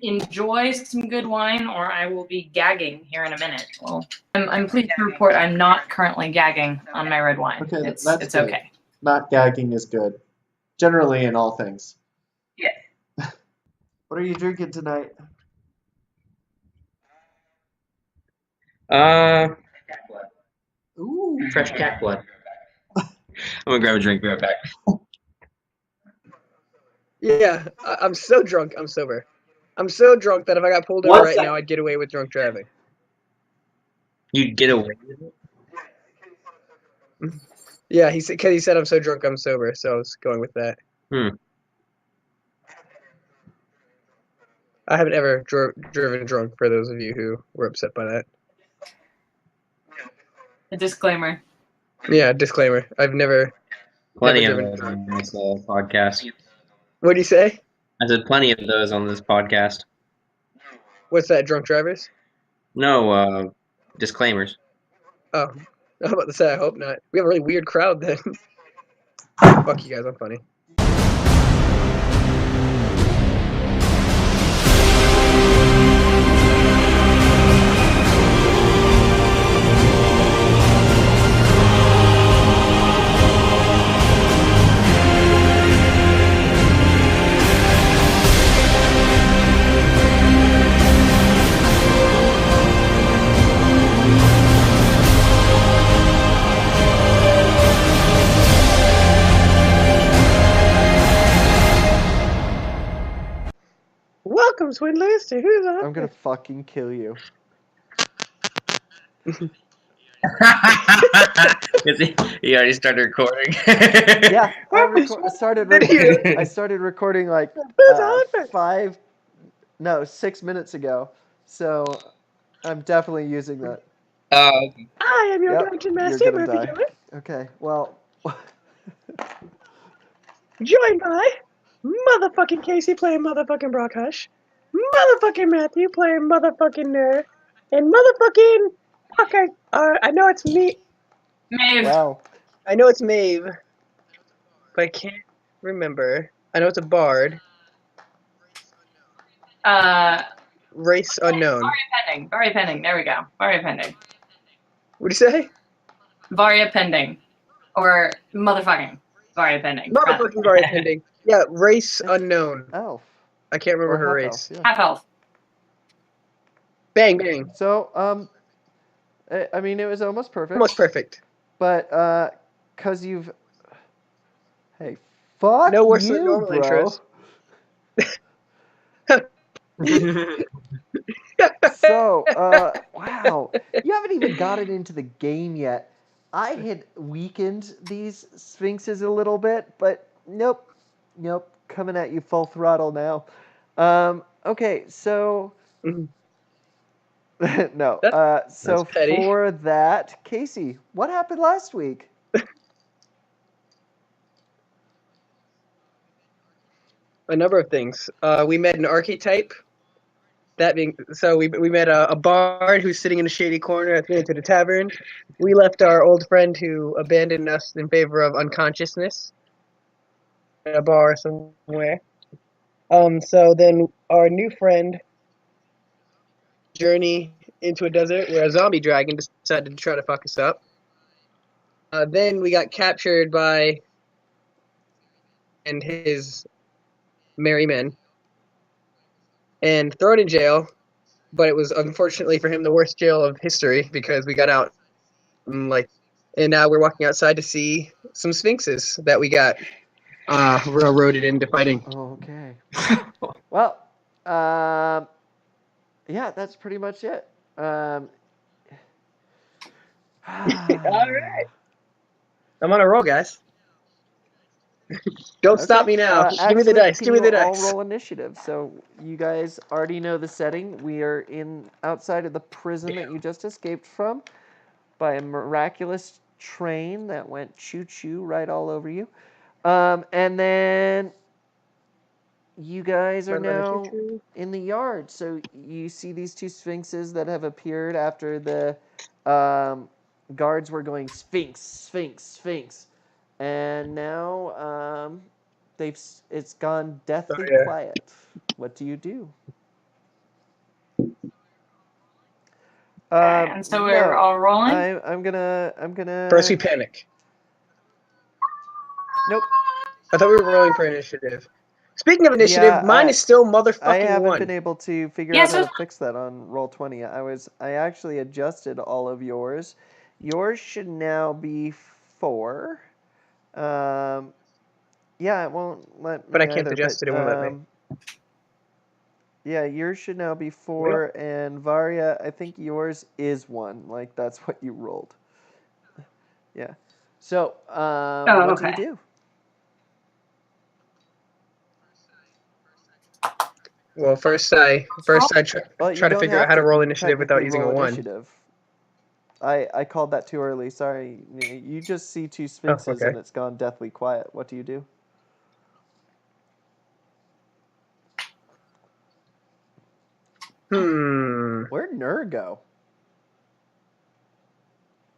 enjoy some good wine, or I will be gagging here in a minute. Well, I'm pleased to report I'm not currently gagging on my red wine. Okay, it's that's good. okay. Not gagging is good. Generally in all things. Yeah. What are you drinking tonight? Ooh. Fresh cat blood. I'm gonna grab a drink. Be right back. Yeah, I'm so drunk. I'm sober. I'm so drunk that if I got pulled over right now, I'd get away with drunk driving. You'd get away with it? Yeah, because he said I'm so drunk, I'm sober, so I was going with that. I haven't ever driven drunk, for those of you who were upset by that. A disclaimer. Yeah, disclaimer. I've never Plenty never of driven those drunk. on this podcast. What do you say? I said plenty of those on this podcast. What's that, drunk drivers? No, disclaimers. Oh, I was about to say, I hope not. We have a really weird crowd then. Fuck you guys, I'm funny. Welcome, Swindlers, to Who's Up? I'm gonna fucking kill you. You already started recording. Yeah, I started recording like 6 minutes ago. So I'm definitely using that. Okay. I am your Yep, dungeon you're master, gonna Murphy die. Gillis, Okay, well. joined by motherfucking Casey playing motherfucking Brocc Hush, motherfucking Matthew playing motherfucking Nerd, and motherfucking fucker. I know it's me. Maeve. Wow. I know it's Maeve, but I can't remember. I know it's a bard. Race unknown. Varia pending. There we go. Varia pending. What'd you say? Varia pending. Or motherfucking Varia pending. Motherfucking Varia pending. Yeah, race unknown. Elf. I can't remember her Or race. half-elf, yeah. Half health. Bang, bang. So, I mean, it was almost perfect. Almost perfect. But, cause you've... Hey, fuck No worse you, than normal bro. intros. So, wow. You haven't even gotten into the game yet. I had weakened these Sphinxes a little bit, but nope. Coming at you full throttle now. Okay, so... No. So petty. for that, Casey, what happened last week? A number of things. We met an archetype. That being so, we met a bard who's sitting in a shady corner at the end of the tavern. We left our old friend who abandoned us in favor of unconsciousness in a bar somewhere. So then our new friend journey into a desert where a zombie dragon decided to try to fuck us up. Then we got captured by and his merry men and thrown in jail. But it was unfortunately for him the worst jail of history because we got out and now we're walking outside to see some Sphinxes that we got railroaded into fighting. Okay. Well, yeah, that's pretty much it. All right. I'm on a roll, guys. Don't stop me now. Give me the dice. Give me the dice. All roll initiative. So you guys already know the setting. We are outside of the prison that you just escaped from by a miraculous train that went choo-choo right all over you. And then you guys are now in the yard. So you see these two Sphinxes that have appeared after the guards were going Sphinx, Sphinx, Sphinx. And now it's gone deathly quiet. What do you do? And so we're all rolling? I'm gonna. First we panic. Nope. I thought we were rolling for initiative. Speaking of initiative, Yeah, mine is still motherfucking I haven't 1. been able to figure Yeah, out so how to fix that on Roll20. I actually adjusted all of yours. Yours should now be 4. Yeah, it won't let me But I can't either, adjust it, it won't let me. Yeah, yours should now be 4, and Varia, I think yours is 1. Like, that's what you rolled. Yeah. So, what do you okay. do? Well, first I Well, you try to don't figure have out how to roll initiative without technically using roll a 1. initiative. I called that too early. Sorry. You just see 2 Sphinxes okay. and it's gone deathly quiet. What do you do? Where'd Nur go?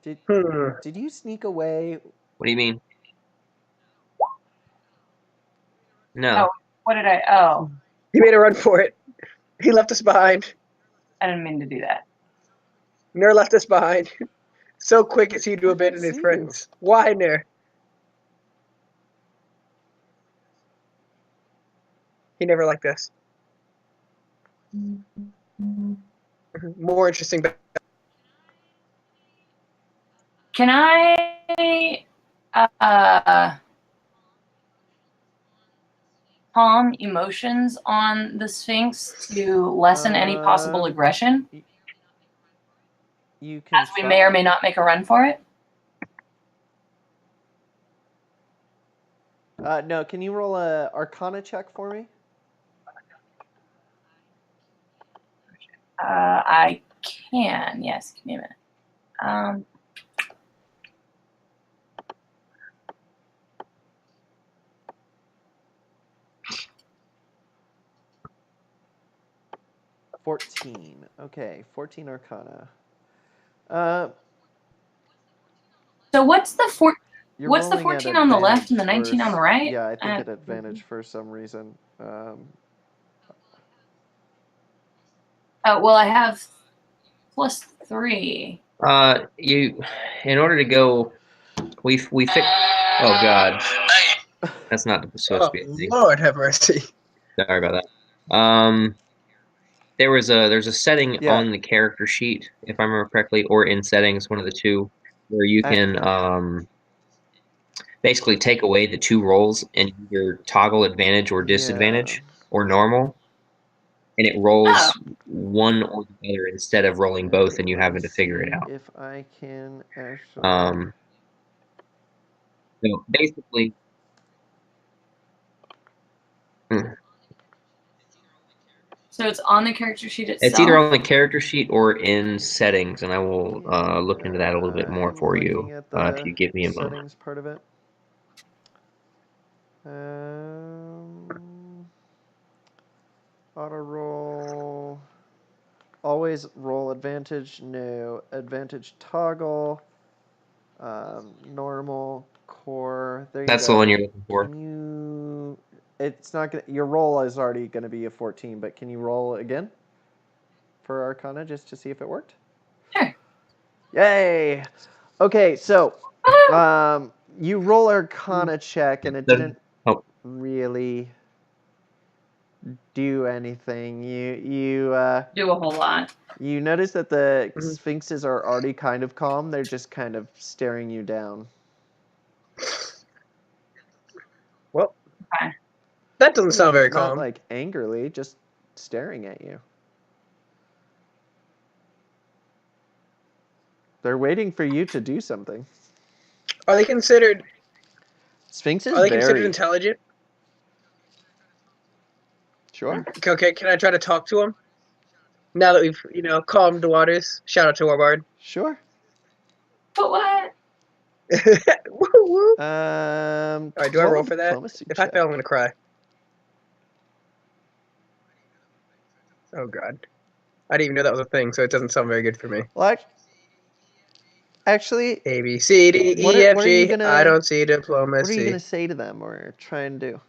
Did you sneak away? What do you mean? No. Oh, what did I? Oh, He made a run for it. He left us behind. I didn't mean to do that. Nur left us behind. So quick is he to I abandon didn't his see friends. Why, Nur? He never liked us. More interesting. Can I calm emotions on the Sphinx to lessen any possible aggression? You can As we may or may try. not make a run for it? No, can you roll a Arcana check for me? I can, yes. Give me a minute. 14. Okay, 14 Arcana. So what's the You're what's the rolling at 14 on the left and the advantage 19 on the right? Yeah, I think at advantage for some reason. Well, I have +3. In order to go, we fix. Oh God, that's not supposed to be a thing. Lord have mercy. Sorry about that. There's a setting on the character sheet, if I remember correctly, or in settings, one of the two, where you can basically take away the 2 rolls and either toggle advantage or disadvantage or normal, and it rolls one or the other instead of rolling both and you having to figure it out. If I can actually. So basically. So it's on the character sheet itself? It's either on the character sheet or in settings, and I will look into that a little bit more for you if you give me a moment. Settings part of it. Auto roll. Always roll advantage. No advantage toggle. Normal core. There you go. That's the one you're looking for. Can you? It's not gonna. Your roll is already gonna be a 14, but can you roll again for Arcana just to see if it worked? Sure. Yay! Okay, so you roll Arcana check and it didn't really do anything. You do a whole lot. You notice that the Sphinxes are already kind of calm. They're just kind of staring you down. Well, that doesn't sound very Not calm. like angrily, just staring at you. They're waiting for you to do something. Are they considered Sphinxes? Are they considered intelligent? Sure. Okay, can I try to talk to them? Now that we've, calmed the waters. Shout out to Warbard. Sure. But what? Woo woo. Alright, do I roll for that? If I fail, I'm gonna cry. Oh god. I didn't even know that was a thing, so it doesn't sound very good for me. Well, actually, A, B, C, D, E, F, G. I don't see diplomacy. What are you going to say to them or try and do?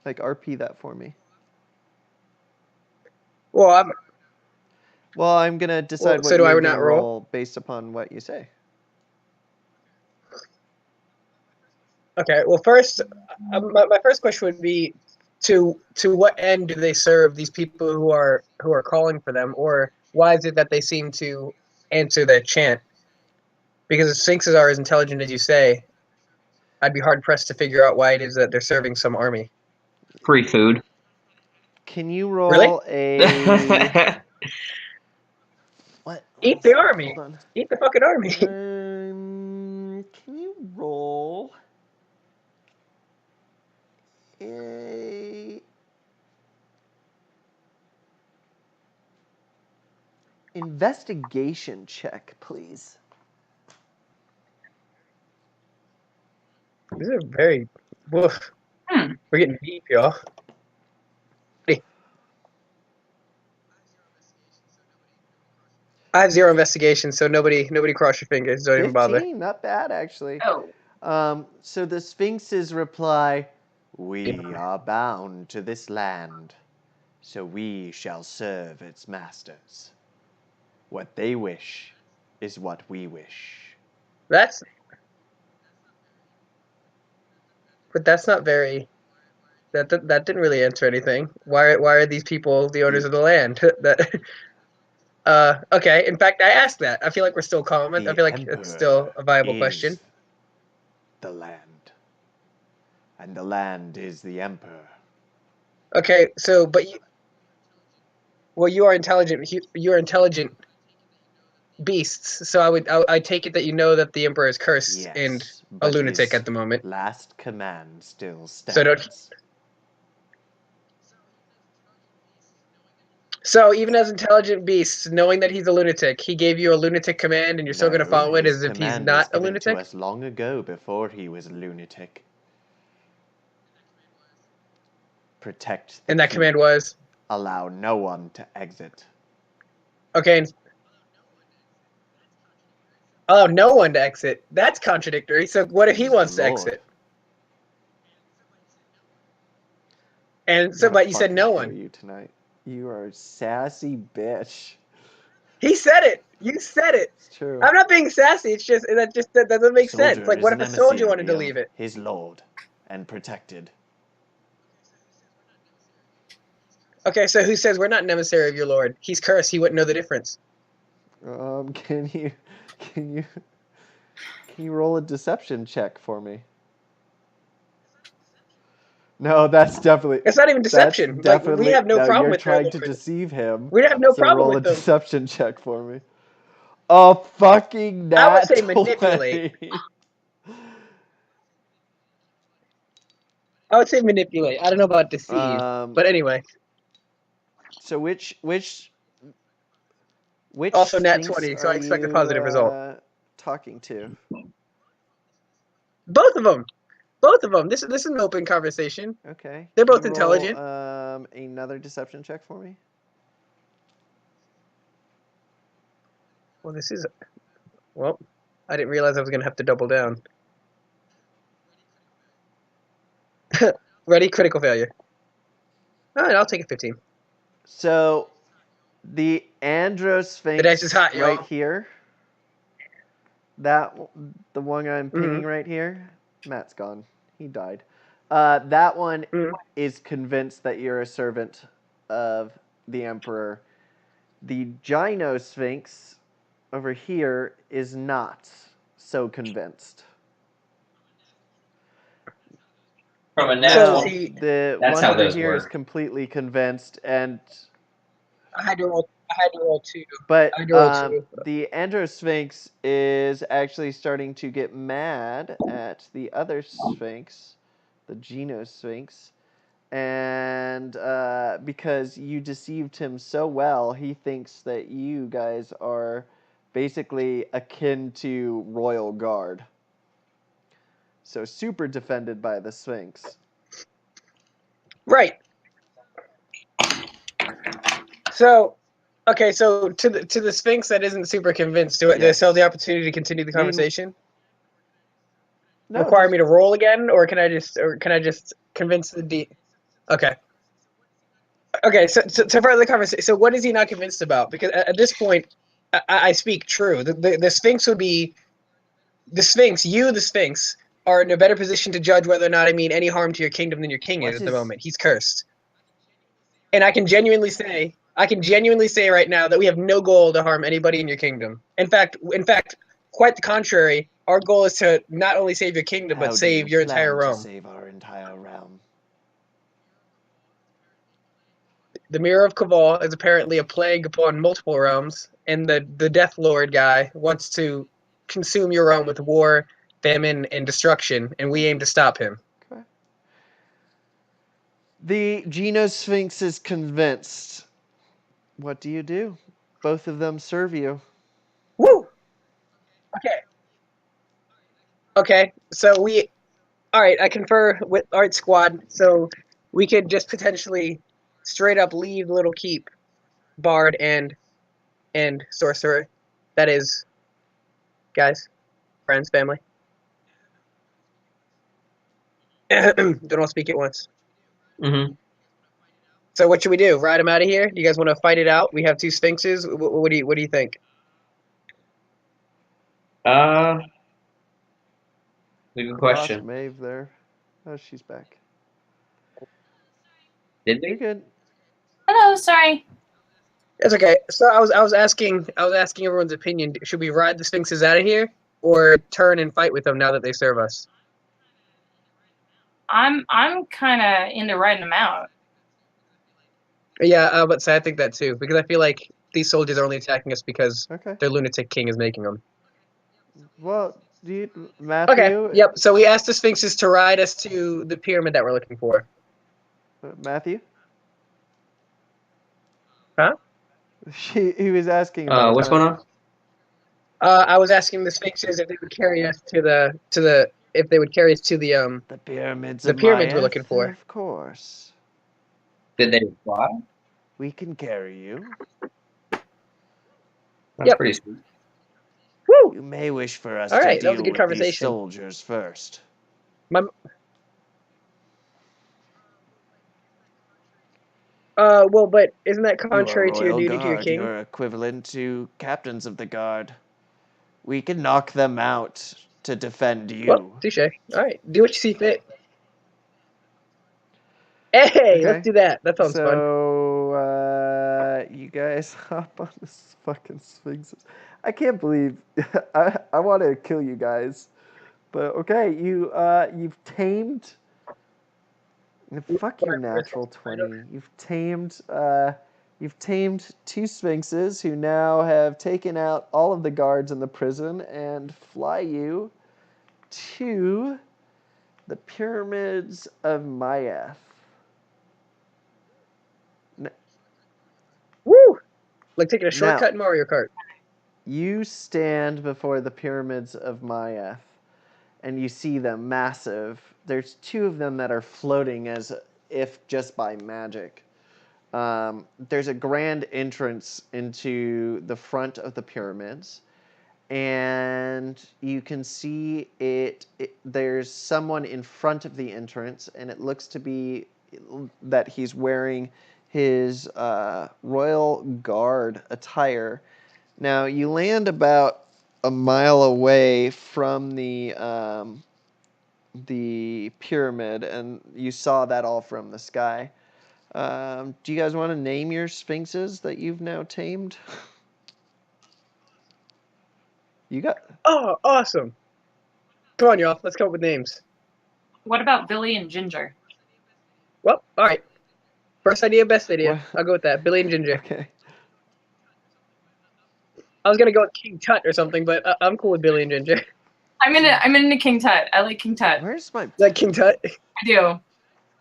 Like, RP that for me. Well, Well, I'm gonna decide so what do I you're not gonna roll? roll based upon what you say. Okay. Well, first, my first question would be, to what end do they serve these people who are calling for them, or why is it that they seem to answer their chant? Because if Sphinxes are as intelligent as you say, I'd be hard pressed to figure out why it is that they're serving some army. Free food. Can you Really? roll a what? Eat the Hold army. on. Eat the fucking army. Can you roll a investigation check, please? These are very. Woof. We're getting deep, y'all. I have 0 investigation, so nobody cross your fingers. Don't even bother. 15, not bad actually. Oh. So the Sphinxes reply, "We are bound to this land, so we shall serve its masters. What they wish is what we wish." But that's not very. That didn't really answer anything. Why are these people the owners of the land? Okay. In fact, I asked that. I feel like we're still calm. I The feel like it's still a viable question. is the land, and the land is the emperor. Okay, so you are intelligent. You are intelligent beasts. So I take it that you know that the emperor is cursed and Yes, a but lunatic his at the moment. last command still So don't. stands. So even as intelligent beasts, knowing that he's a lunatic, he gave you a lunatic command, and you're still going to No, follow it his as if he's command was not a given to lunatic. us long ago before he was a lunatic. Protect the And that keep. command was Allow no one to exit. okay. And allow no one to exit. That's contradictory. So what if he He's wants the to Lord. exit? And so, I'm gonna but you said fucking no kill one. you tonight. You are a sassy bitch. He said it. You said it. It's true. I'm not being sassy. It's just that doesn't make sense. Soldier Like, is what an if a soldier wanted emissary to of leave it? his lord and protected. Okay, so who says we're not an emissary of your lord? He's cursed. He wouldn't know the difference. Can you roll a deception check for me? No, that's definitely. It's not even deception. That's Like, we definitely. have no No, problem you're with their trying to lord. deceive him. We have no So problem roll a with them. deception check for me. Oh, fucking I would nat say manipulate. 20. I would say manipulate. I don't know about deceive, but anyway. So which Also nat Sphinx 20, so are I expect a you positive result. talking to? Both of them. Both of them. This is an open conversation. Okay. They're Can both you roll, intelligent. another deception check for me? Well, well, I didn't realize I was going to have to double down. Ready? Critical failure. All right, I'll take a 15. So the Androsphinx The dice is hot, right y'all. here. The one I'm pinging right here. Matt's gone. He died. That one is convinced that you're a servant of the Emperor. The Gynosphinx over here is not so convinced. From a So natural. The That's one how over those here is work. completely convinced, and I had to roll 2. but I had to roll 2. the Androsphinx is actually starting to get mad at the other Sphinx, the Genosphinx, and because you deceived him so well, he thinks that you guys are basically akin to royal guard. So super defended by the Sphinx. Right. So, okay, so to the Sphinx that isn't super convinced, do I still have the opportunity to continue the conversation? No, Require me to roll again, or can I just convince the D? Okay. Okay, so to further the conversation, so what is he not convinced about? Because at this point, I speak true. The Sphinx would be the Sphinx. You, the Sphinx, are in a better position to judge whether or not I mean any harm to your kingdom than your king is at the moment. He's cursed, and I can genuinely say right now that we have no goal to harm anybody in your kingdom. In fact, quite the contrary. Our goal is to not only save your kingdom, but save your entire realm. Save our entire realm. The Mirror of Cabal is apparently a plague upon multiple realms, and the Death Lord guy wants to consume your realm with war, famine, and destruction, and we aim to stop him. Okay. The Geno Sphinx is convinced. What do you do? Both of them serve you. Woo! Okay, so alright, I confer with Art Squad, so we could just potentially straight up leave Little Keep, Bard, and Sorcerer. That is, guys, friends, family. Don't all speak at once. Mm-hmm. So what should we do? Ride them out of here? Do you guys want to fight it out? We have two Sphinxes. What do you think? Good question. Lost Maeve there. Oh, she's back. Did You're they? good. Hello, sorry. That's okay. So I was asking everyone's opinion. Should we ride the Sphinxes out of here, or turn and fight with them now that they serve us? I'm kind of into riding them out. Yeah, but I think that too, because I feel like these soldiers are only attacking us because Okay. their lunatic king is making them. Well, Matthew? Okay. Yep. So we asked the Sphinxes to ride us to the pyramid that we're looking for. Matthew? Huh? He was asking about what's going on? I was asking the Sphinxes if they would carry us to the if they would carry us to the pyramids. the pyramids we're looking for. Of course. Did they reply? We can carry you. That's pretty sweet. Woo! You may wish for us All right, to that was a deal good with these conversation. soldiers first. Well, but isn't that contrary You are to your royal duty to your guard. king? You're equivalent to captains of the guard. We can knock them out to defend you. Well, touche. All right, do what you see fit. Hey, Okay. let's do that. That sounds fun. So, you guys hop on this fucking Sphinxes. I can't believe I want to kill you guys, but okay, you've tamed. Fuck your natural 20. You've tamed two Sphinxes who now have taken out all of the guards in the prison and fly you to the pyramids of Mayath. Woo! Like taking a shortcut in Mario Kart. You stand before the pyramids of Mayath, and you see them massive. There's two of them that are floating as if just by magic. There's a grand entrance into the front of the pyramids, and you can see there's someone in front of the entrance, and it looks to be that he's wearing his royal guard attire. Now, you land about a mile away from the pyramid, and you saw that all from the sky. Do you guys want to name your Sphinxes that you've now tamed? You got... Oh, awesome. Come on, y'all. Let's come up with names. What about Billy and Ginger? Well, all right. First idea, best idea. What? I'll go with that. Billy and Ginger. Okay. I was gonna go with King Tut or something, but I'm cool with Billy and Ginger. I'm into King Tut. I like King Tut. Where's my... Like King Tut? I do.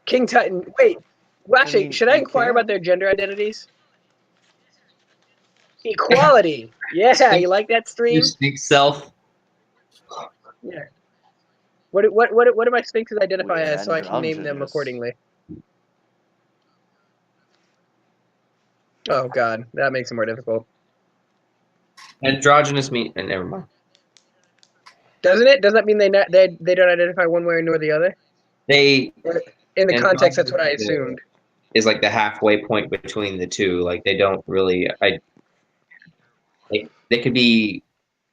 King Tut and... Wait. Well, actually, should I inquire about their gender identities? Equality. Yeah, you like that stream? You speak self. Yeah. What do my Sphinxes identify We're as so I can name them androgynous. accordingly? Oh God, that makes it more difficult. Androgynous meat, and never mind. Doesn't it? Does that mean they don't identify one way nor the other? They In the context, that's what I assumed. is like the halfway point between the two. Like they don't really. They could be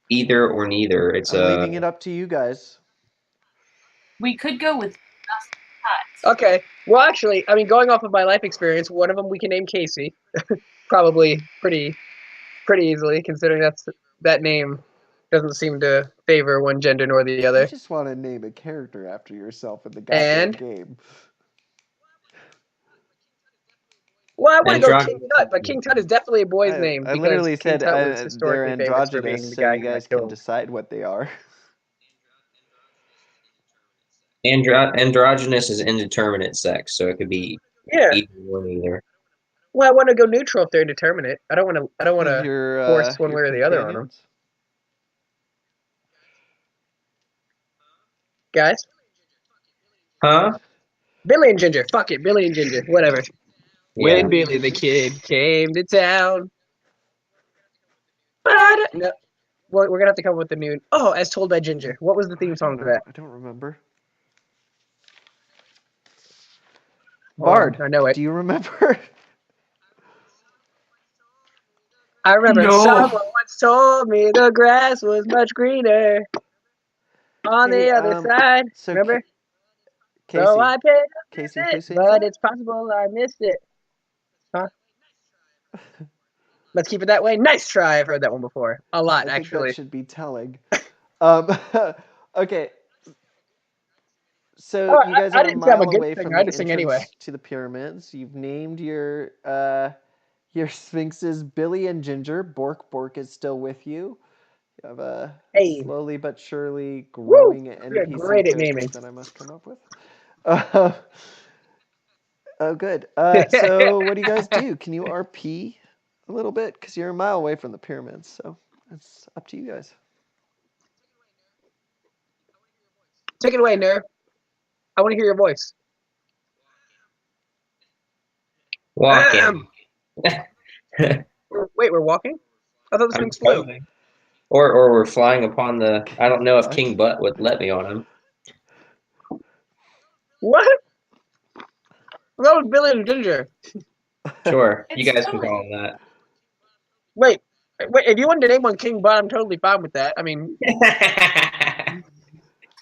either or neither. It's I'm leaving it up to you guys. We could go with just cuts. Okay. Well, actually, I mean, going off of my life experience, one of them we can name Casey. Probably pretty easily, considering that name doesn't seem to favor one gender nor the You other. just want to name a character after yourself in the goddamn game. Well, I want to go King Androgynous. Tut, but King Tut is definitely a boy's name. I because literally King said Tut was they're historically famous for being androgynous, the so guy you who got guys can killed. decide what they are. Androgynous is indeterminate sex, so it could be either or neither. Well, I want to go neutral if they're indeterminate. I don't want to force one way or the other on them. Guys? Huh? Billy and Ginger. Fuck it. Billy and Ginger. Whatever. Yeah. When Billy the Kid came to town. No. Well, we're going to have to come up with the new... Oh, As Told by Ginger. What was the theme song to that? I don't remember. Bard. Bard, I know it. do you remember? I remember No. someone once told me the grass was much greener on the other side. So Remember? Casey, So I paid Casey, it, who sings but that? it's possible I missed it. Huh? Let's keep it that way. Nice try. I've heard that one before. A lot, I think actually. that should be telling. Okay. So you guys are a mile away from the entrance to the pyramids. You've named your Sphinxes Billy and Ginger. Bork is still with you. You have a slowly but surely growing NPC characters that I must come up with. Oh, good. So what do you guys do? Can you RP a little bit? Because you're a mile away from the pyramids, so it's up to you guys. Take it away, Nerve. I want to hear your voice. Walking. Wait, we're walking? I thought the Sphinx flew. Or we're flying upon the... I don't know if King Butt would let me on him. What? That was Billy and Ginger. Sure, you guys can call him that. Wait, if you wanted to name one King Butt, I'm totally fine with that. I mean...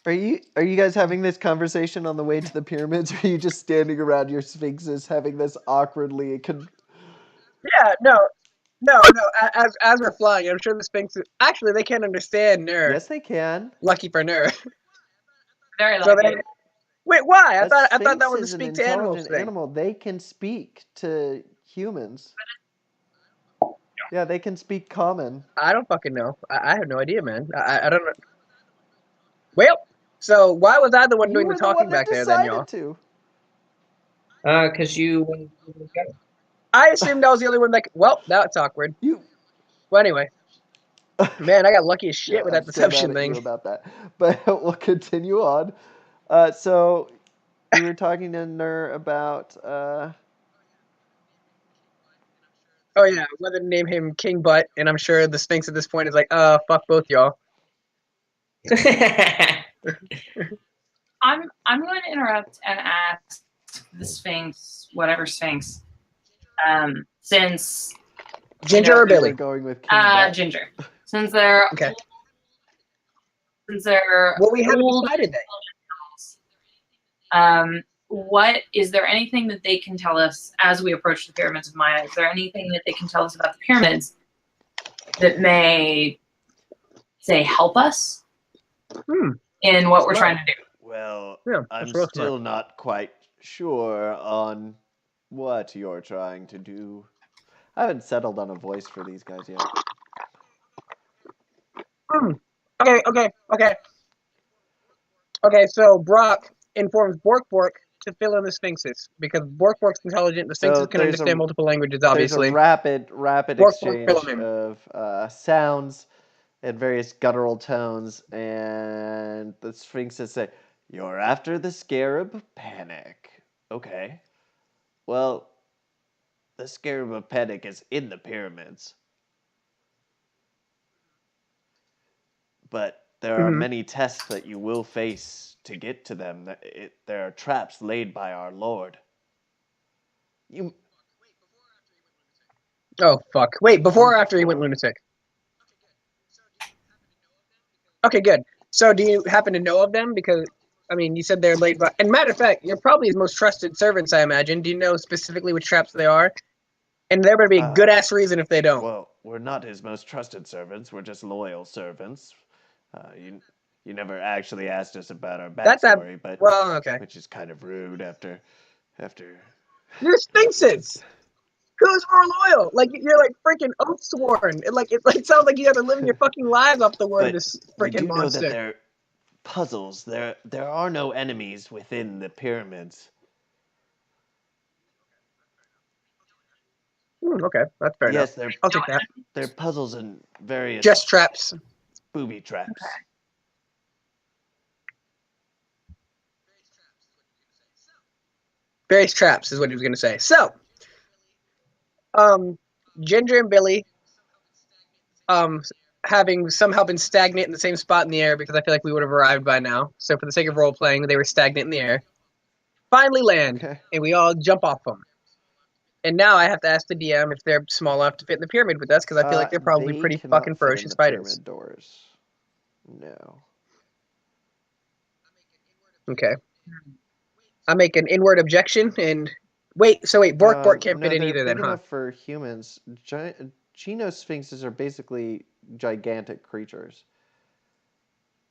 Are you guys having this conversation on the way to the pyramids, or are you just standing around your Sphinxes having this awkwardly... Yeah, no. As we're flying, I'm sure the Sphinxes... Actually, they can't understand Ner. Yes, they can. Lucky for Ner. Very lucky. Wait, why? I thought that was a a speak to to animals thing. Animal. They can speak to humans. Yeah, they can speak common. I don't fucking know. I have no idea, man. I don't know. Well, so why was I the one doing the talking back there then, y'all? Because you... I assumed I was the only one that... Well, now it's awkward. Well, anyway. Man, I got lucky as shit with that deception thing. About that. But we'll continue on. So you were talking to Ner about... Oh yeah, whether to name him King Butt, and I'm sure the Sphinx at this point is like, fuck both y'all. I'm going to interrupt and ask the Sphinx, whatever Sphinx, since Ginger or Billy? Going with King Butt. Ginger. Since they're okay. Since they're well, we haven't decided that. What is there anything that they can tell us as we approach the pyramids of Maya? Is there anything that they can tell us about the pyramids that may, say, help us in what we're trying to do? Well, I'm still not quite sure on what you're trying to do. I haven't settled on a voice for these guys yet. Okay, so Brocc informs Bork to fill in the Sphinxes, because Bork's intelligent, the Sphinxes can understand multiple languages, obviously. There's a rapid exchange of sounds and various guttural tones, and the Sphinxes say, "You're after the Scarab Panic." Okay. Well, the Scarab Panic is in the pyramids. But there are many tests that you will face to get to them. There are traps laid by our Lord. You. Oh fuck! Wait, before or after he went lunatic? Okay, good. So, do you happen to know of them? Because I mean, you said they're laid by. And matter of fact, you're probably his most trusted servants, I imagine. Do you know specifically which traps they are? And there better be a good ass reason if they don't. Well, we're not his most trusted servants. We're just loyal servants. You never actually asked us about our backstory, but well, okay. which is kind of rude after. You're Sphinxes. Who's more loyal? Like you're like freaking oath sworn. It sounds like you guys are living your fucking lives off the word of this we freaking do know monster. that they're puzzles. There are no enemies within the pyramids. Okay, that's fair enough. Yes, I'll take that. they're puzzles and various Just traps. booby traps. Okay. Various traps is what he was going to say. So, Ginger and Billy, having somehow been stagnant in the same spot in the air because I feel like we would have arrived by now. So, for the sake of role playing, they were stagnant in the air. Finally land, and we all jump off them. And now I have to ask the DM if they're small enough to fit in the pyramid with us because I feel like they're probably they pretty cannot fucking fit in ferocious the fighters. pyramid doors. No. Okay. I make an inward objection and wait. Bork can't fit in either then, big huh? enough for humans. Geno Sphinxes are basically gigantic creatures.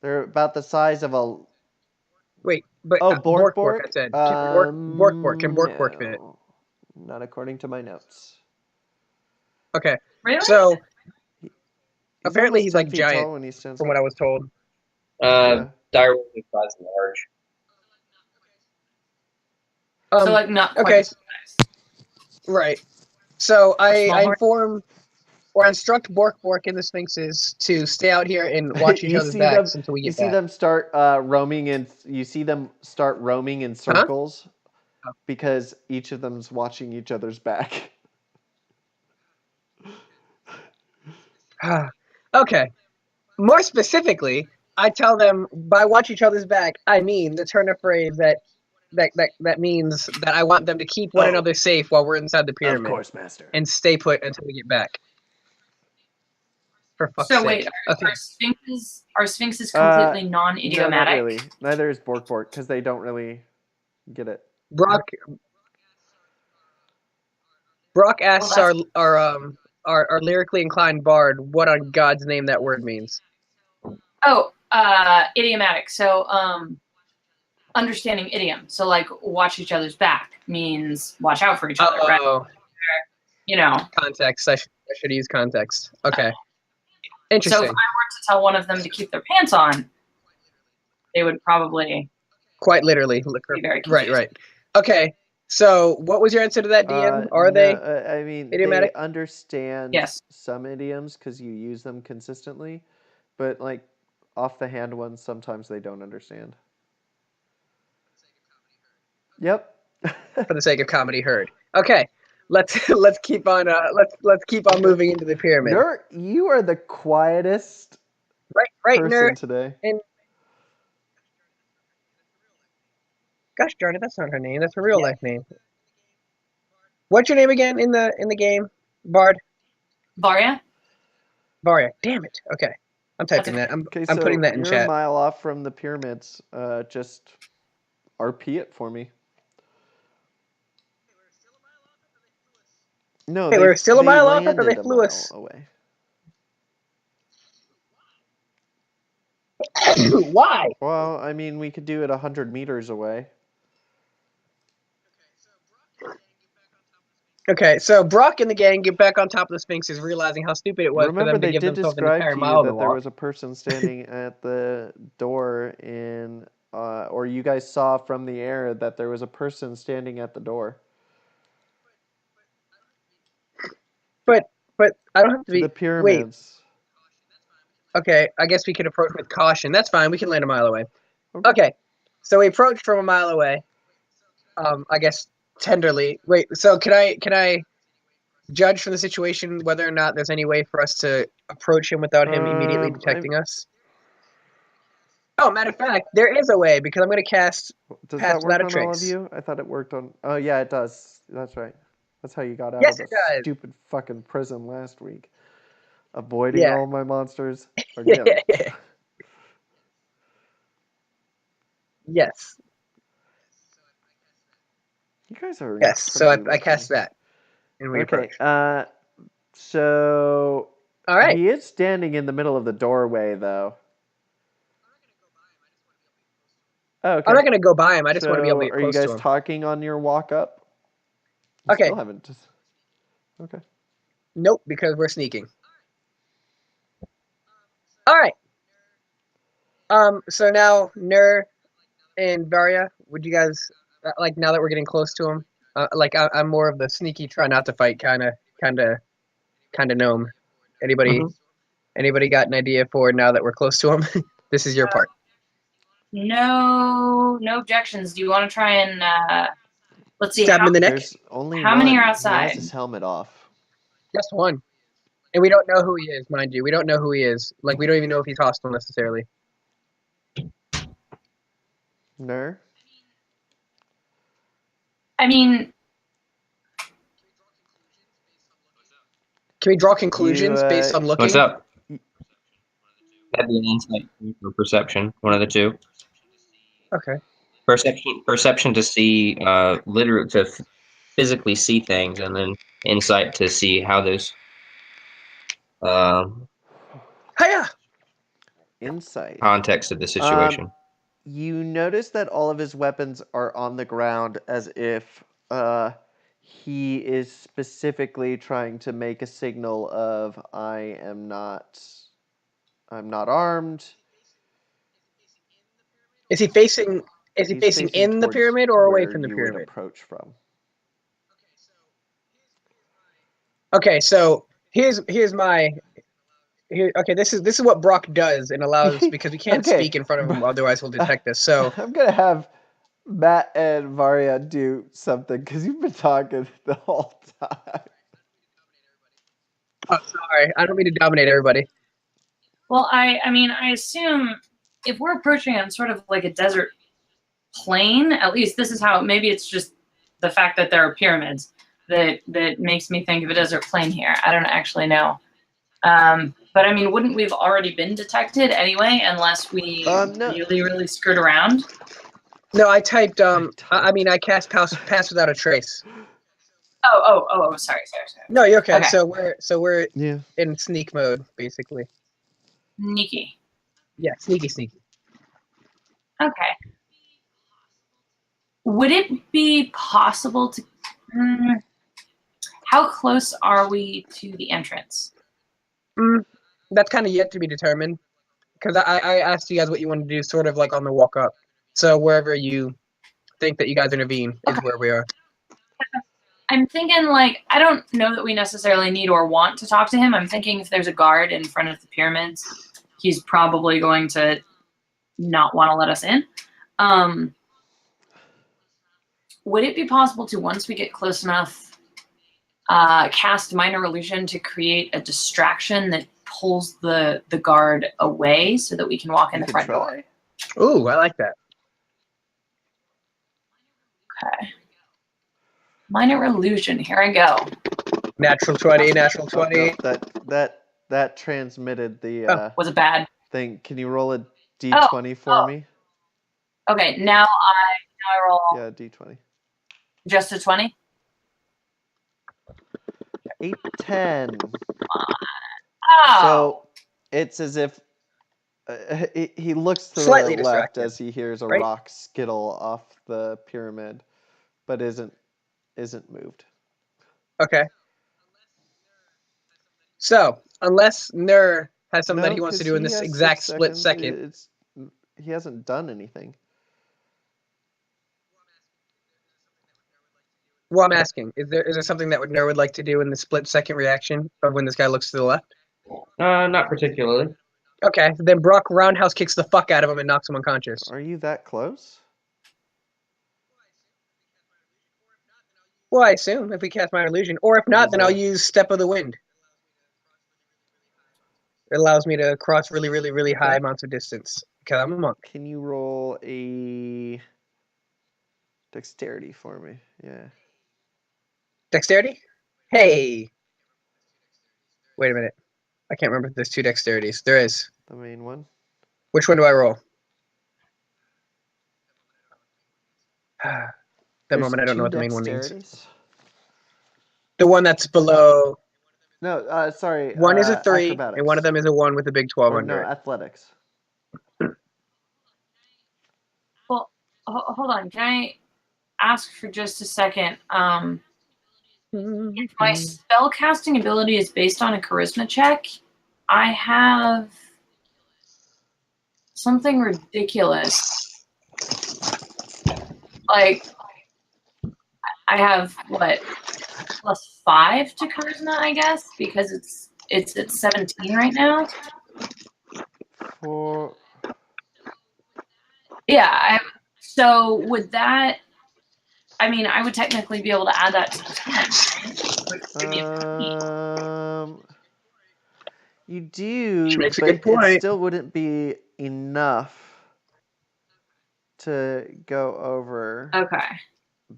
They're about the size of a. Wait, but Bork. I said. Can Bork fit it? Not according to my notes. Okay. Really? So He's apparently almost he's 10 like feet giant, tall when he stands from up. what I was told. Dire size large. So like not quite okay. as nice. Right. So I smaller? inform or instruct Bork and the Sphinxes to stay out here and watch each other's backs until we get back. You see them start roaming and you see them start roaming in circles because each of them's watching each other's back. Okay. More specifically, I tell them by watch each other's back, I mean the turn of phrase that means that I want them to keep one another safe while we're inside the pyramid. Of course, master. And stay put until we get back. For fuck's sake. Wait, are Sphinxes completely non-idiomatic? No, not really. Neither is Bork because they don't really get it. Brocc asks our lyrically inclined bard what on God's name that word means. Oh, idiomatic. So, understanding idiom. So, like, watch each other's back means watch out for each other, right? You know. Context. I should use context. Okay. Interesting. So, if I were to tell one of them to keep their pants on, they would probably quite literally be very confused. Right. Okay. So, what was your answer to that, DM? Are they? I mean, idiomatic? They understand some idioms because you use them consistently, but like off the hand ones, sometimes they don't understand. Yep. For the sake of comedy, heard. Okay. Let's keep on moving into the pyramid. You are the quietest person today. And gosh darn it, that's not her name. That's her real life name. What's your name again in the game, Bard? Varya. Damn it. Okay, I'm typing that. I'm putting that in chat. You're a mile off from the pyramids. Just RP it for me. No, we're still a mile off after they flew us away. Why? Well, I mean, we could do it 100 meters away. Okay, so Brocc and the gang get back on top of the Sphinxes, realizing how stupid it was for them to give themselves an entire mile to walk. There was a person standing at the door or you guys saw from the air that there was a person standing at the door. But I don't have to be. The pyramids. Wait. Okay, I guess we can approach with caution. That's fine. We can land a mile away. Okay, so we approached from a mile away. I guess tenderly. Wait, so can I judge from the situation whether or not there's any way for us to approach him without him immediately detecting us? Oh, matter of fact, there is a way because I'm going to cast. Does that work on all of you? I thought it worked on. Oh yeah, it does. That's right. That's how you got out Yes, of it the does. stupid fucking prison last week. Avoiding Yeah. all my monsters. Forget 'em. Yes. You guys are Yes. So incredibly I lucky. cast that, and we Okay. approach. So All right. he is standing in the middle of the doorway, though. Oh, okay. I'm not gonna go by him. I just So want to be able to get are you close to guys him. talking on your walk up? You Okay. Still haven't. Okay. Nope, because we're sneaking. All right. So now Nur and Varia, would you guys like now that we're getting close to him? I'm more of the sneaky, try not to fight kind of gnome. Anybody Mhm. anybody got an idea for now that we're close to him? This is your part. No objections. Do you want to try and let's see Stab him in the neck. There's only how one. many are He has outside? his helmet off. Just one. And we don't know who he is, mind you. We don't know who he is. Like we don't even know if he's hostile necessarily. Nur? I mean, Can we draw conclusions based on looking? What's up? That'd be an insight or perception, one of the two. Okay. Perception to see, literally to physically see things, and then insight to see how those. Hiya! Insight. Context of the situation. You notice that all of his weapons are on the ground as if he is specifically trying to make a signal of I'm not armed. Is he facing He's in the towards pyramid or away where from the you would pyramid? approach from. Okay, so here's my here. Okay, this is what Brocc does and allows because we can't Okay. speak in front of him, otherwise he'll detect us. So I'm gonna have Matt and Varia do something because you've been talking the whole time. oh, sorry, I don't mean to dominate everybody. well, I mean, I assume if we're approaching on sort of like a desert plain, at least this is how. Maybe it's just the fact that there are pyramids that makes me think of a desert plain here. I don't actually know. But I mean, wouldn't we've already been detected anyway, unless we No. really skirt around? No, I typed I mean I cast pass without a trace. Oh, sorry. No, you're okay. Okay. So we're Yeah. in sneak mode basically. Sneaky. Yeah, sneaky. Okay. Would it be possible to? How close are we to the entrance? That's kind of yet to be determined because I asked you guys what you want to do, sort of like on the walk up. So wherever you think that you guys intervene is Okay. where we are. I'm thinking like I don't know that we necessarily need or want to talk to him. I'm thinking if there's a guard in front of the pyramids, he's probably going to not want to let us in. Would it be possible to, once we get close enough, cast minor illusion to create a distraction that pulls the guard away so that we can walk in the front door? Ooh, I like that. Okay. Minor illusion. Here I go. Natural 20, natural 20. That transmitted the Was it bad? thing. Can you roll a d20 for me? Okay, now I roll. Yeah, d20. Just a 20. 8, 10. Oh. So it's as if he looks to Slightly the left distracted, as he hears a right? rock skittle off the pyramid, but isn't moved. Okay. So unless Nur has something that he wants to 'cause do in he this has exact 6 split seconds. second. He hasn't done anything. Well, I'm asking, is there something that Nur would like to do in the split second reaction of when this guy looks to the left? Not particularly. Okay, then Brocc roundhouse kicks the fuck out of him and knocks him unconscious. Are you that close? Well, I assume if we cast Minor Illusion, or if not, then I'll use Step of the Wind. It allows me to cross really high amounts of distance because I'm a monk. Can you roll a dexterity for me? Yeah. Dexterity? Hey! Wait a minute. I can't remember if there's 2 dexterities. There is. The main one. Which one do I roll? That moment, I don't know what the main one means. The one that's below. No, sorry. One is a 3, acrobatics. and one of them is a 1 with a big 12 Or under no, it. athletics. Well, hold on. Can I ask for just a second? If my spell casting ability is based on a charisma check, I have something ridiculous. Like, I have what, +5 to charisma, I guess, because it's at 17 right now. Yeah. So would that? I mean, I would technically be able to add that to the 10, right? You do, makes a but good point. it still wouldn't be enough to go over Okay.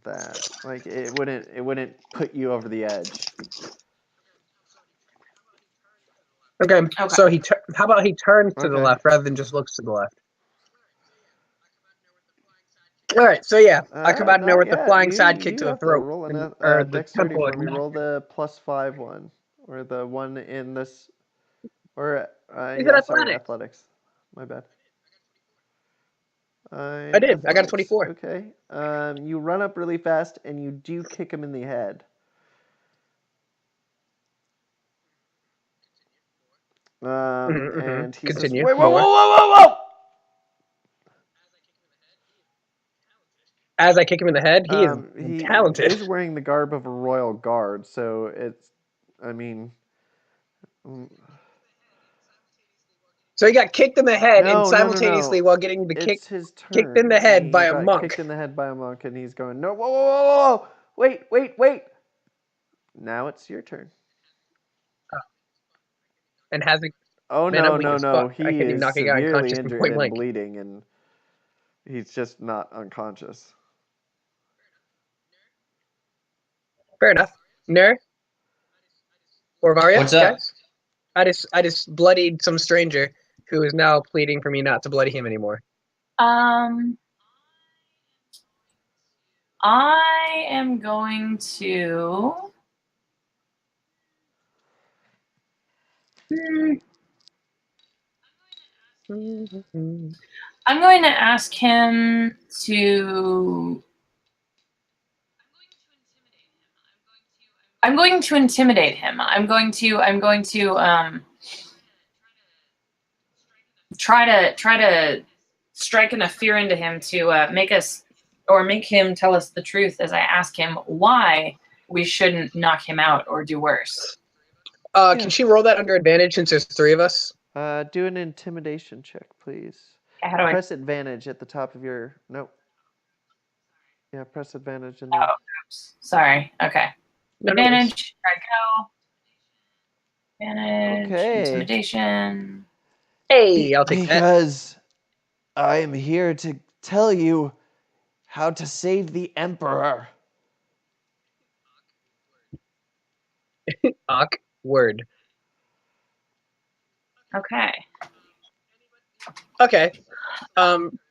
that. Like it wouldn't put you over the edge. Okay. So how about he turns to the left rather than just looks to the left? All right. So yeah, acrobat know with the flying sidekick to the throat, roll or the dexterity temple. for me. Roll the +5 one, or the one in this, or athletics. My bad. I did. I got a 24. Okay. You run up really fast and you do kick him in the head. And he Continue. says, "Whoa! As I kick him in the head, he is talented. He is wearing the garb of a royal guard, so it's, I mean. So he got kicked in the head, and simultaneously while getting the it's his turn. kicked in the head by a monk. Kicked in the head by a monk, and he's going, "No, whoa! Wait! Now it's your turn." And has it? Oh no! He is severely injured and bleeding, and he's just not unconscious. Fair enough. Ner? Or Varya? What's up? Guys? I just bloodied some stranger who is now pleading for me not to bloody him anymore. I am going to. I'm going to ask him to. I'm going to intimidate him. I'm going to try to strike enough fear into him to make him tell us the truth as I ask him why we shouldn't knock him out or do worse. Can she roll that under advantage since there's 3 of us? Do an intimidation check, please. How do press advantage at the top of your. Nope. Yeah, press advantage in there. Oh, oops. Sorry. Okay. Advantage. There I go. Advantage. Okay. Intimidation. Hey, I'll take that. Because I am here to tell you how to save the Emperor. Awkward. Okay. Okay.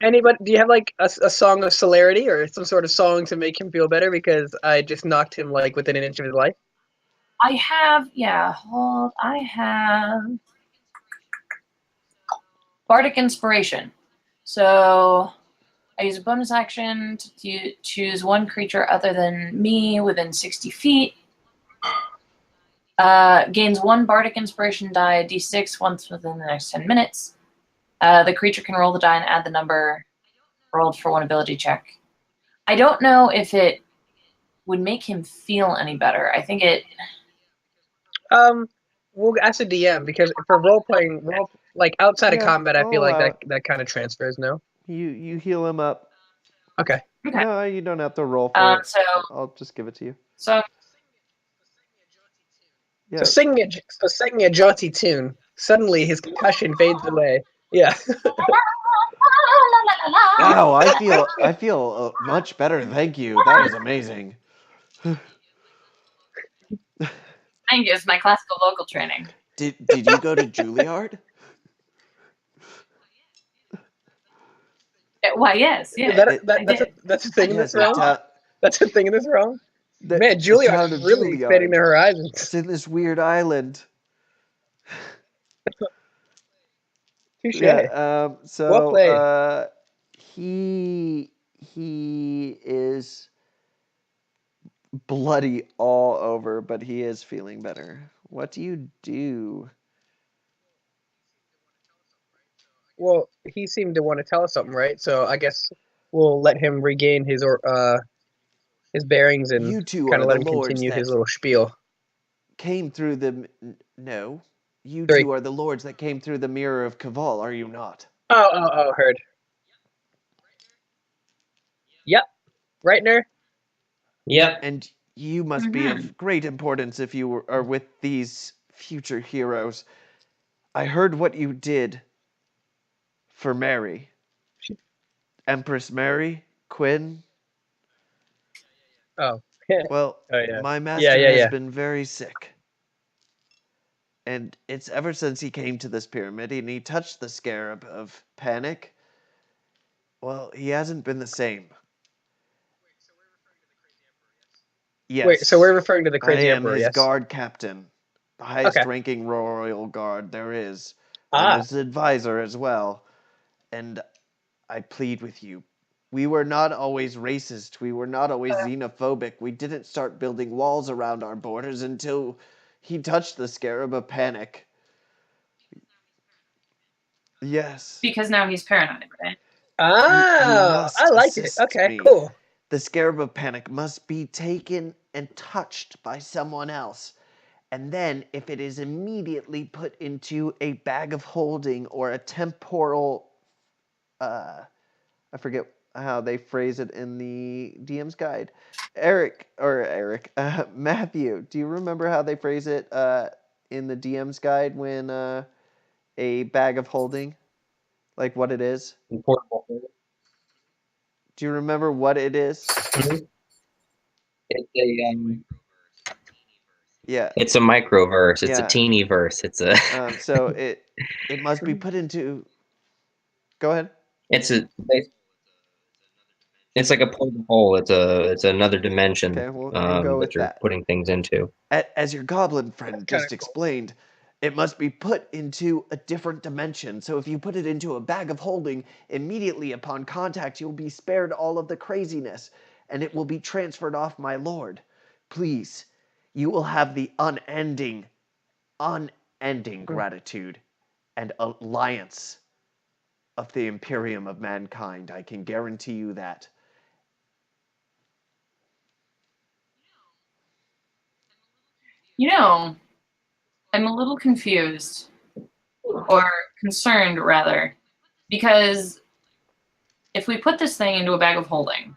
Anybody? Do you have like a song of celerity or some sort of song to make him feel better? Because I just knocked him like within an inch of his life. I have. Yeah. Hold. I have Bardic Inspiration. So I use a bonus action to choose one creature other than me within 60 feet. Gains 1 Bardic Inspiration die, d6, once within the next 10 minutes. The creature can roll the die and add the number rolled for one ability check. I don't know if it would make him feel any better. I think it... We'll ask the DM, because for role-playing, like outside of combat, I feel like that kind of transfers, no? You heal him up. Okay. No, you don't have to roll for it. So I'll just give it to you. So singing a jaunty tune. Suddenly, his concussion fades away. Yeah. Wow, I feel much better. Thank you. That was amazing. I can use my classical vocal training. Did you go to Juilliard? Why, yes, yeah. That's a thing in Yes, this realm. That's a thing in this realm. Man, the Juilliard town is of really expanding Juilliard. their horizons. It's in this weird island. Touche. Yeah. Well played. He is bloody all over, but he is feeling better. What do you do? Well, he seemed to want to tell us something, right? So I guess we'll let him regain his bearings and You two kind are of let the him lords continue his that little spiel. came through the. No. You 3. two are the lords that came through the mirror of Caval, are you not? Oh, heard. Yep. Reitner? Yep. And you must be of great importance if you are with these future heroes. I heard what you did for Mary. Empress Mary? Quinn? Oh. Well, Oh, yeah. my master Yeah. has been very sick. And it's ever since he came to this pyramid and he touched the scarab of panic, well, he hasn't been the same. Yes. Wait, so we're referring to the I crazy am emperor, his yes? guard captain, the highest Okay. ranking royal guard there is, and his advisor as well. And I plead with you. We were not always racist. We were not always xenophobic. We didn't start building walls around our borders until he touched the scarab of panic. Yes. Because now he's paranoid, right? You Oh, must I like it. assist Okay, me. cool. The scarab of panic must be taken and touched by someone else. And then, if it is immediately put into a bag of holding or a temporal, I forget how they phrase it in the DM's guide. Matthew, do you remember how they phrase it in the DM's guide when a bag of holding, like what it is? Portable. Do you remember what it is? Mm-hmm. Yeah. It's a microverse. It's Yeah. a teeny verse. It's a. So it must be put into. Go ahead. It's like a portal hole. It's another dimension. Okay, we'll go with that you're that. putting things into. As your goblin friend That's just kinda cool. explained, it must be put into a different dimension. So if you put it into a bag of holding, immediately upon contact, you'll be spared all of the craziness, and it will be transferred off my lord. Please, you will have the unending gratitude and alliance of the Imperium of mankind. I can guarantee you that. I'm a little confused, or concerned rather, because if we put this thing into a bag of holding,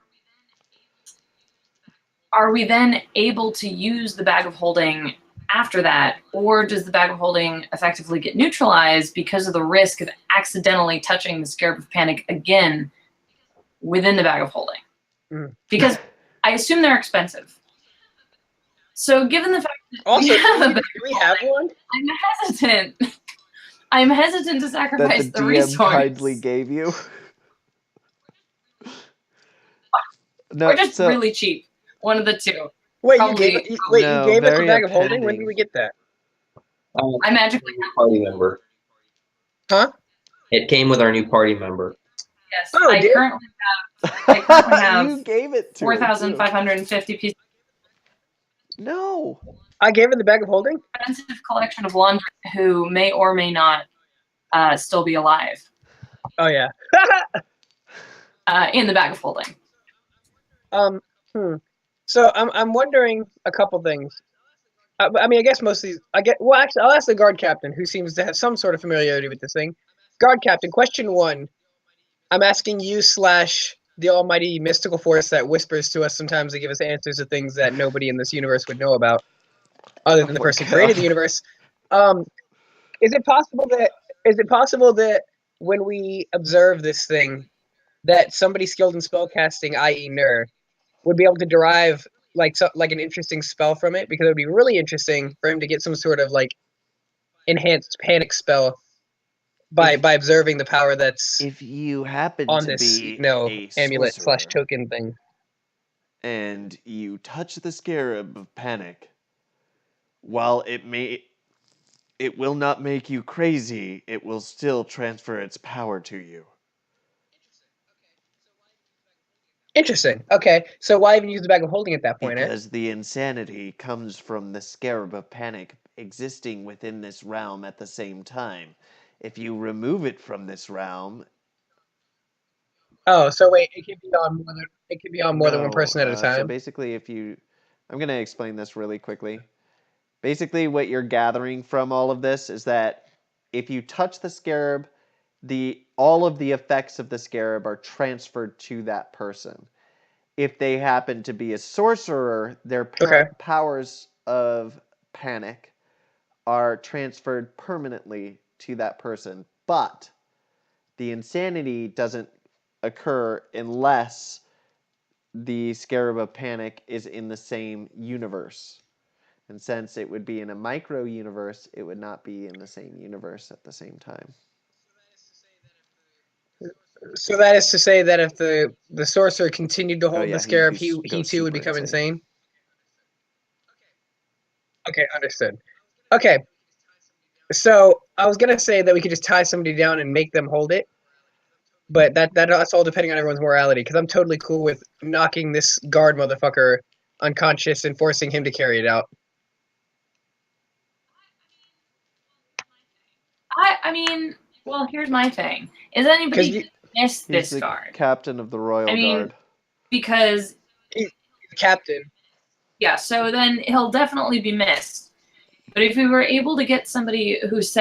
are we then able to use the bag of holding after that, or does the bag of holding effectively get neutralized because of the risk of accidentally touching the scarab of panic again within the bag of holding? Because I assume they're expensive. So given the fact that Also, do we have one? I'm hesitant to sacrifice that the DM resource. kindly gave you. No, or just really cheap. One of the two. Wait, Probably, you gave us a bag of holding? When did we get that? I magically party member. Huh? It came with our new party member. Yes, Oh, I currently have you gave it to 4,550 pieces. No. I gave her the bag of holding? Expensive collection of laundry who may or may not still be alive. Oh, yeah. In the bag of holding. So I'm wondering a couple things. I mean, I guess most of these. Well, actually, I'll ask the guard captain, who seems to have some sort of familiarity with this thing. Guard captain, question 1. I'm asking you / the almighty mystical force that whispers to us sometimes to give us answers to things that nobody in this universe would know about, other than the person who created the universe. Is it possible that when we observe this thing, that somebody skilled in spellcasting, i.e. Nur, would be able to derive like an interesting spell from it, because it would be really interesting for him to get some sort of like enhanced panic spell by observing the power that's If you happen on to this be a amulet / sorcerer token thing. and you touch the scarab of panic, while it will not make you crazy, it will still transfer its power to you. Interesting. Okay, so why even use the bag of holding at that point, Because the insanity comes from the scarab of panic existing within this realm at the same time. If you remove it from this realm... Oh, so wait, it can be on more than one person at a time? So basically, I'm going to explain this really quickly. Basically, what you're gathering from all of this is that if you touch the scarab, all of the effects of the scarab are transferred to that person. If they happen to be a sorcerer, their powers of panic are transferred permanently to that person. But the insanity doesn't occur unless the scarab of panic is in the same universe. And since it would be in a micro universe, it would not be in the same universe at the same time. So that is to say that if the sorcerer continued to hold the scarab, he too would become insane? Okay, understood. Okay. So I was gonna say that we could just tie somebody down and make them hold it, but that's all depending on everyone's morality, because I'm totally cool with knocking this guard motherfucker unconscious and forcing him to carry it out. I mean, well, here's my thing. Is anybody miss this guard? Captain of the Royal Guard. Because he's the captain. Yeah, so then he'll definitely be missed. But if we were able to get somebody whose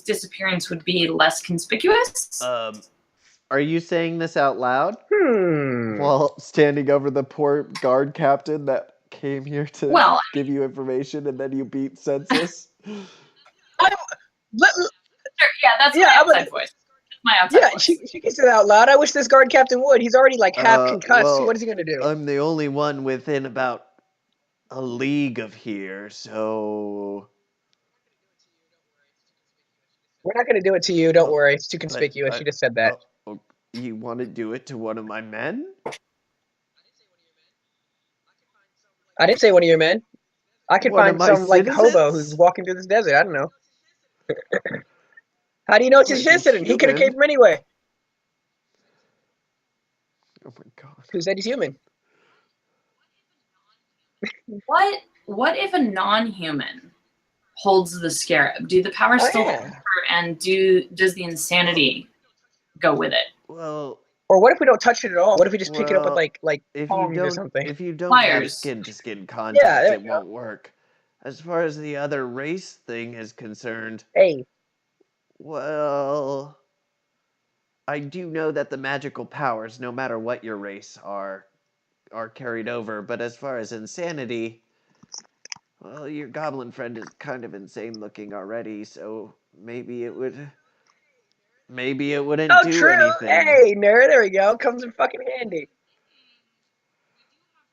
disappearance would be less conspicuous. Are you saying this out loud? Hmm. While standing over the poor guard captain that came here to give you information and then you beat census? That's my outside voice. My outside voice. She can say that out loud. I wish this guard captain would. He's already like half concussed. Well, what is he gonna do? I'm the only one within about a league of here, so... We're not gonna do it to you, don't worry. It's too conspicuous. You just said that. You want to do it to one of my men? I didn't say one of your men. I could find some like hobo who's walking through this desert. I don't know. How do you know it's a citizen? He could have came from anywhere. Oh my god. Who said he's human? What if a non-human holds the scarab? Do the powers still transfer, and does the insanity go with it? Well, or what if we don't touch it at all? What if we just pick it up with like palms or something? If you don't have skin-to-skin contact, it won't work. As far as the other race thing is concerned, well, I do know that the magical powers, no matter what your race are carried over. But as far as insanity, well, your goblin friend is kind of insane looking already, so maybe it wouldn't do anything. Hey, nerd, there we go. Comes in fucking handy.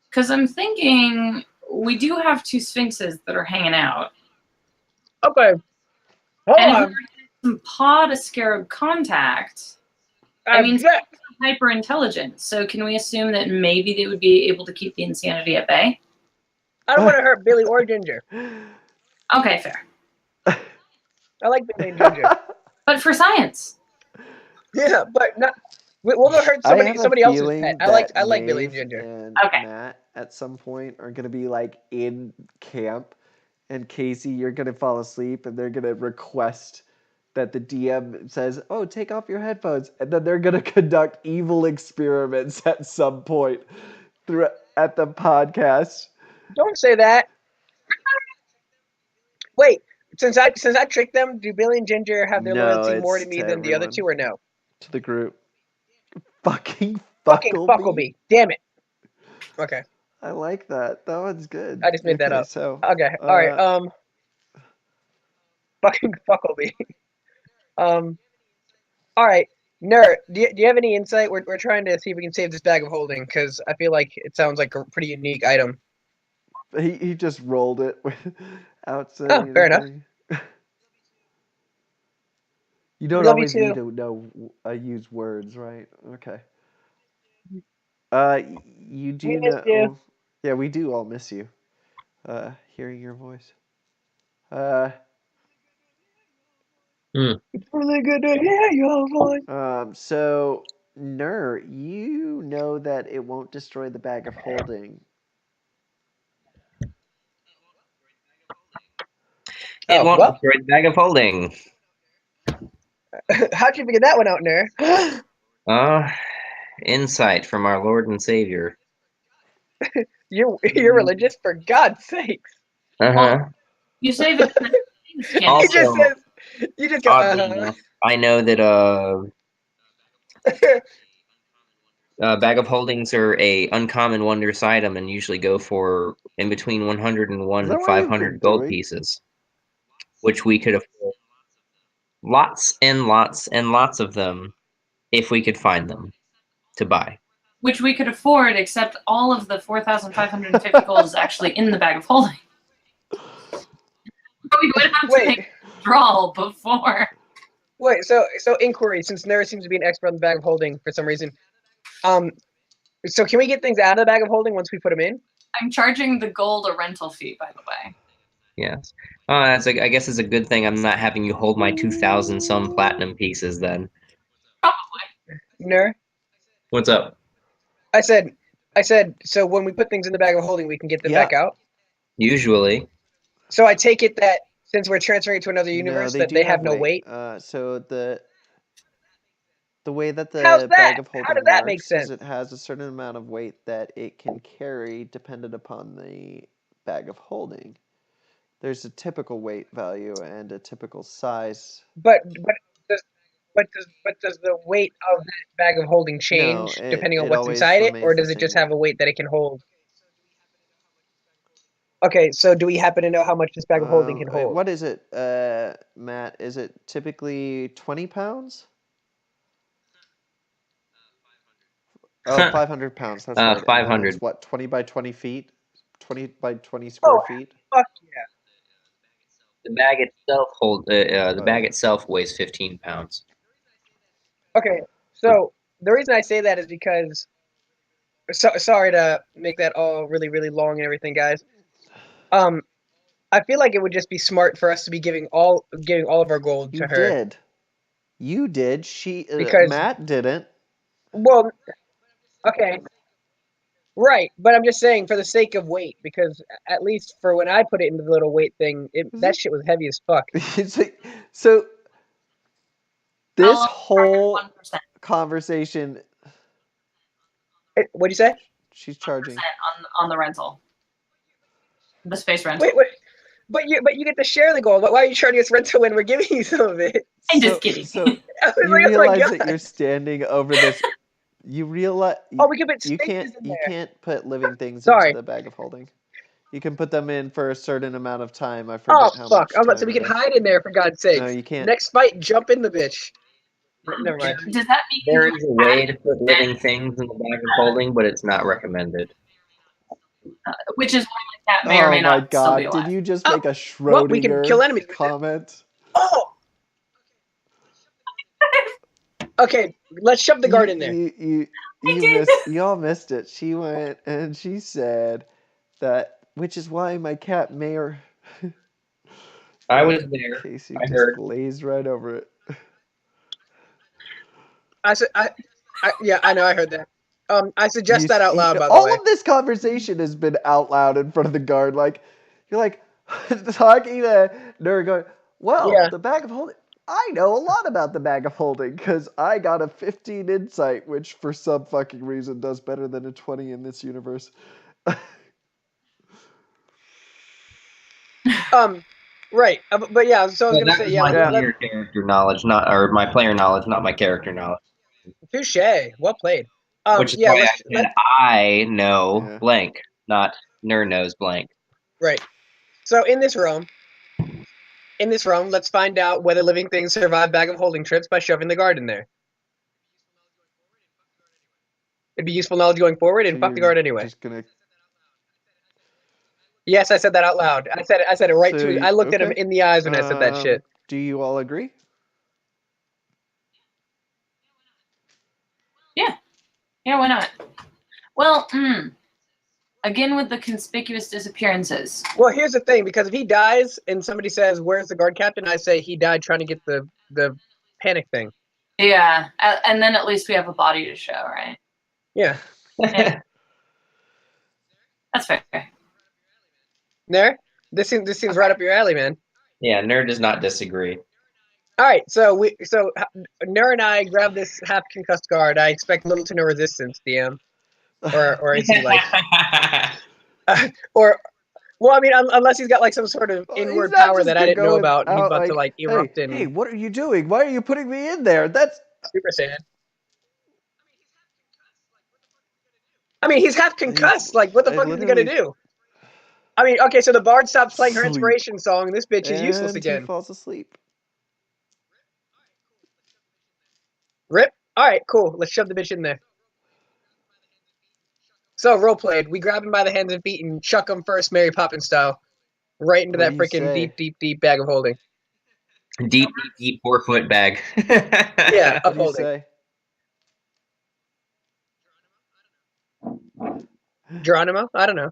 Because I'm thinking we do have 2 Sphinxes that are hanging out. Okay. Hold on. If we were some pod scarab contact, I mean, hyper intelligent. So can we assume that maybe they would be able to keep the insanity at bay? I don't want to hurt Billy or Ginger. Okay, fair. I like Billy and Ginger. But for science. Yeah, but not. We'll go hurt somebody else's pet. I like Billy and Ginger. And Matt at some point are gonna be like in camp, and Casey, you're gonna fall asleep, and they're gonna request that the DM says, "Oh, take off your headphones," and then they're gonna conduct evil experiments at some point at the podcast. Don't say that. Wait, since I tricked them, do Billy and Ginger have their loyalty more to me than the other 2, or no? To the group. Fucking Fuckleby. Damn it. Okay. I like that. That one's good. I just made that up. So, okay. All right. Fucking Fuckleby. All right. Nerd, do you have any insight? We're trying to see if we can save this bag of holding because I feel like it sounds like a pretty unique item. He just rolled it without saying fair enough. anything. You We don't love you always need too. to know use words, right? Okay. You We do missed you. know. Yeah, we do all miss you. Hearing your voice. It's really good to hear your voice. So Nur, you know that it won't destroy the bag of holding. It won't Well, destroy the bag of holding. how'd you figure that one out, Nerd? Insight from our Lord and Savior. You're religious, for God's sakes. Uh-huh. You say that the things can't He just Also, says, you just go, oddly enough, I know that bag of holdings are a uncommon wondrous item and usually go for in between 101 Is that and what you've been 500 gold doing? pieces, which we could afford lots and lots and lots of them if we could find them to buy. which we could afford, except all of the 4,550 gold is actually in the bag of holding. We would have to make a withdrawal before. Wait, so inquiry, since Nerd seems to be an expert on the bag of holding for some reason. So can we get things out of the bag of holding once we put them in? I'm charging the gold a rental fee, by the way. Yes. I guess it's a good thing I'm not having you hold my 2,000 some platinum pieces then. Probably. Nerd? What's up? I said, so when we put things in the bag of holding, we can get them back out? Usually. So I take it that since we're transferring to another No, universe, they that do they have have no weight? So the way that How's the that? bag of How holding does that make works is sense? it has a certain amount of weight that it can carry dependent upon the bag of holding. There's a typical weight value and a typical size. But does the weight of that bag of holding change depending on it what's always inside it, or remains the does it just same have weight. a weight that it can hold? Okay, so do we happen to know how much this bag of holding can hold? What is it, Matt? Is it typically 20 pounds? Oh, 500 pounds. That's right. And then it's 500. what, 20 by 20 feet? 20 by 20 square Oh, feet? fuck yeah. The bag itself weighs 15 pounds. Okay, so the reason I say that is because sorry to make that all really, really long and everything, guys. I feel like it would just be smart for us to be giving all of our gold to her. You did. Because Matt didn't. Well, okay. Right, but I'm just saying for the sake of weight, because at least for when I put it into the little weight thing, that shit was heavy as fuck. So this I'll whole 1% conversation. What'd you say? She's charging on the rental, the space rental. Wait, but you get to share the gold. Why are you charging us rental when we're giving you some of it? I'm just kidding. So I was you like, oh my realize that God. you're standing over this. You realize we can put you Sphinxes in there. can't put living things Sorry. into the bag of holding. You can put them in for a certain amount of time. I forget how Fuck! much time So we can it is. hide in there for God's sake. No, you can't. Next fight, jump in the bitch. Never mind. Does that mean There is a way to put living things in the bag of holding, but it's not recommended. Which is why my cat may or may not still be alive. Did you just make a Schrodinger Well, we can kill enemies with it. comment? Oh! Okay, let's shove the guard in there. You all missed it. She went and she said that, which is why my cat may or. I was there. Casey I just heard. glazed right over it. Yeah, I know, I heard that. I suggest that out loud, by the way. All of this conversation has been out loud in front of the guard. Like, you're like talking to Nur going, well, Yeah. the bag of holding. I know a lot about the bag of holding because I got a 15 insight, which for some fucking reason does better than a 20 in this universe. Right, but yeah, so I was gonna say, yeah, my player character knowledge, or my player knowledge, not my character knowledge. Touche, well played. Which is why I know blank, not Nur knows blank. Right. So in this realm, let's find out whether living things survive bag of holding trips by shoving the guard in there. It'd be useful knowledge going forward, and So fuck the you're guard anyway. just gonna. Yes, I said that out loud. I said it right So to. I looked at him okay. in the eyes when I said that shit. Do you all agree? Yeah, why not? Well, again with the conspicuous disappearances. Well, here's the thing, because if he dies and somebody says, "Where's the guard captain?" I say he died trying to get the panic thing. Yeah, and then at least we have a body to show, right? Yeah. Yeah. That's fair. There. This seems right up your alley, man. Yeah, Nerd does not disagree. All right, so Nur and I grab this half concussed guard. I expect little to no resistance, DM, or is he like, or well, I mean, unless he's got like some sort of Well, inward he's not power just that I gonna didn't know go about, and he's out about like, to like erupt in Hey, what are you doing? Why are you putting me in there? That's Super Saiyan. I mean, he's half concussed. Like, what the fuck is he gonna do? I mean, okay, so the bard stops playing her Sleep. inspiration song, and this bitch is useless and again. he falls asleep. Rip. All right, cool. Let's shove the bitch in there. So role played. We grab him by the hands and feet and chuck him first, Mary Poppins style, right into What that do you freaking say? deep bag of holding. Deep 4-foot bag. Yeah, What do you upholding. say? Geronimo? I don't know.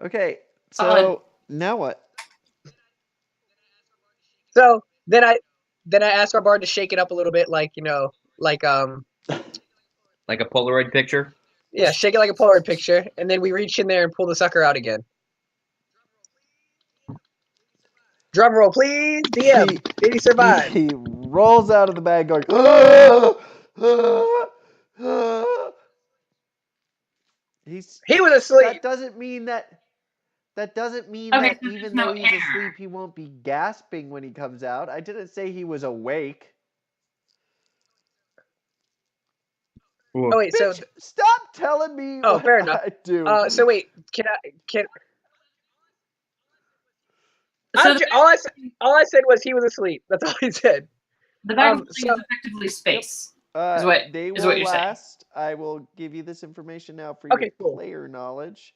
Okay, Solid. so now what? So then I asked our bard to shake it up a little bit, like Like a Polaroid picture. yeah, shake it like a Polaroid picture, and then we reach in there and pull the sucker out again. Drum roll, please. DM. Did he survive? He rolls out of the bag going. He was asleep. That doesn't mean that. That doesn't mean Okay, that so there's even no though he's air. asleep, he won't be gasping when he comes out. I didn't say he was awake. Oh wait, so Bitch, stop telling me oh, what fair enough. I do. So wait, can So all I said was he was asleep. That's all he said. the bag of holding so- is effectively space. They is will what you're saying. last. I will give you this information now for Okay, your cool. player knowledge.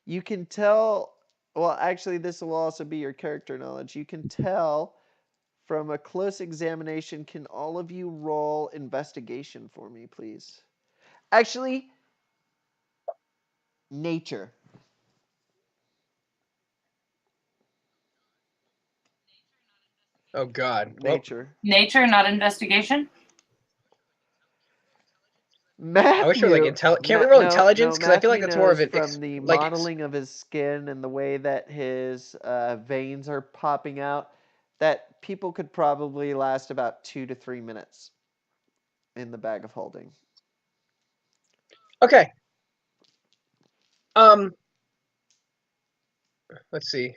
You can tell. Well, actually, this will also be your character knowledge. You can tell from a close examination. Can all of you roll investigation for me, please? Actually, nature. Oh God. Nature. Nature, not investigation. Matthew. I wish we were like Can't we roll intelligence? Because I feel like Matthew that's more of knows an from the like modeling of his skin and the way that his veins are popping out, that people could probably last about 2 to 3 minutes in the bag of holding. Okay. Let's see.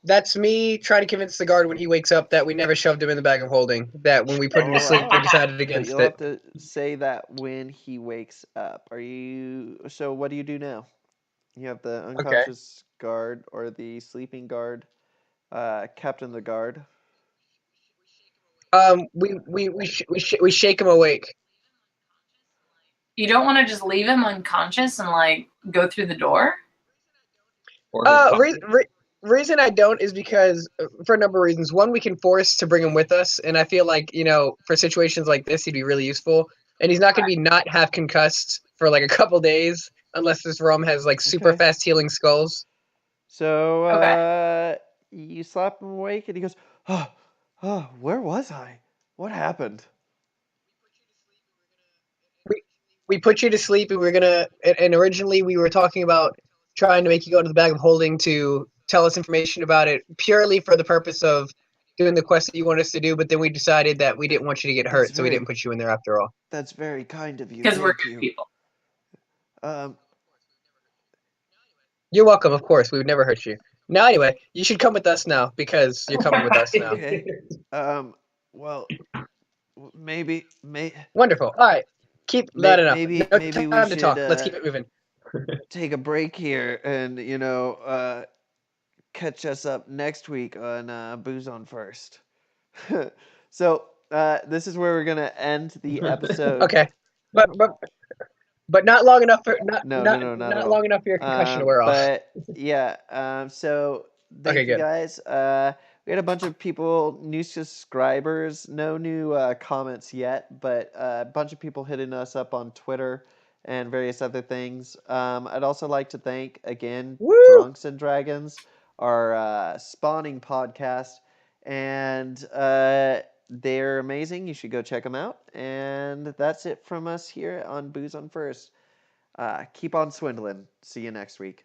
That's me trying to convince the guard when he wakes up that we never shoved him in the bag of holding. That when we put him to sleep, we decided But against you'll it. have to say that when he wakes up. So what do you do now? You have the unconscious guard or the sleeping guard, captain of the guard. We shake him awake. You don't want to just leave him unconscious and like go through the door. Reason I don't is because for a number of reasons. One, we can force to bring him with us, and I feel like for situations like this, he'd be really useful. And he's not going to be not half concussed for like a couple days unless this realm has like super fast healing skulls. So you slap him awake, and he goes, "Oh, where was I? What happened?" We put you to sleep, and we're gonna. And originally, we were talking about trying to make you go to the bag of holding to tell us information about it, purely for the purpose of doing the quest that you want us to do. But then we decided that we didn't want you to get hurt, so we didn't put you in there after all. That's very kind of you. Because we're good people. You're welcome. Of course, we would never hurt you. Now, anyway, you should come with us now because you're coming with us now. Okay. Well, maybe. Wonderful. All right. Keep that enough. Maybe No we time to talk. should, Let's keep it moving. Take a break here and catch us up next week on Booze on First. So this is where we're gonna end the episode. Okay, but not long enough for not No, not long enough for your concussion to wear off. But yeah, so thank Okay, you good. guys. We had a bunch of people, new subscribers, no new comments yet, but a bunch of people hitting us up on Twitter and various other things. I'd also like to thank again Woo! Drunks and Dragons, our spawning podcast, and they're amazing. You should go check them out. And that's it from us here on Booze on First. Keep on swindling. See you next week.